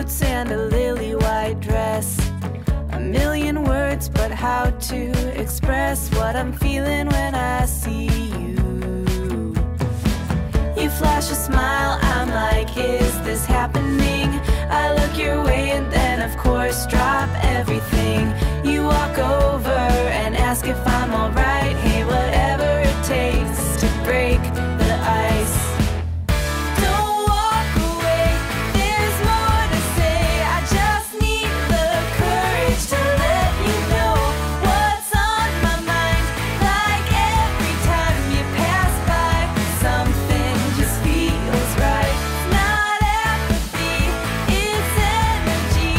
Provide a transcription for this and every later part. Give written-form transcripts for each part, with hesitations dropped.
notes and a lily white dress. A million words, but how to express what I'm feeling when I see you. You flash a smile, I'm like, is this happening? I look your way and then of course drop everything. You walk over and ask if I'm alright. Hey, whatever it takes to break the ice. Don't walk away, there's more to say. I just need the courage to let you know what's on my mind. Like every time you pass by, something just feels right. It's not apathy, it's energy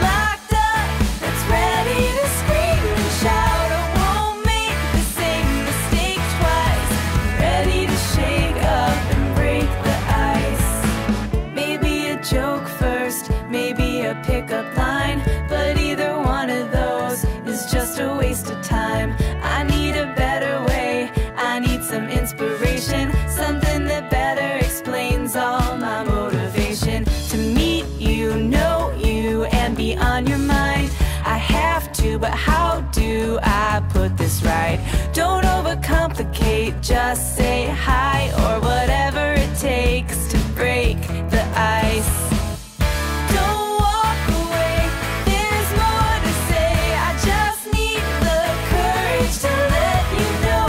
locked up that's ready to scream and shout. I won't make the same mistake twice. I'm ready to shake up and break the ice. Maybe a joke first, maybe a pickup line, but either one of those is just a waste of time. I need a better way, I need some inspiration, something that better explains all my motivation. To meet you, know you, and be on your mind. I have to, but how do I put this right? Don't overcomplicate, just say hi or whatever it takes to break the ice. Don't walk away, there's more to say. I just need the courage to let you know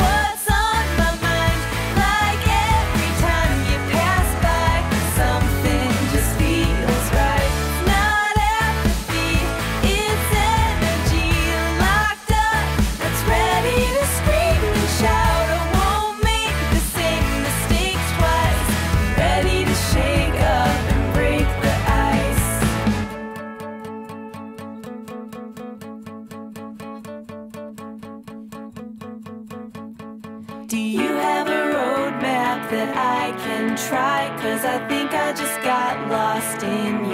what's on my mind. Like every time you pass by, something just feels right. It's not apathy, it's energy locked up that's ready to scream and shout. I won't make the same mistakes twice. I'm ready to shake up and break the ice. Do you have a roadmap that I can try? 'Cause I think I just got lost in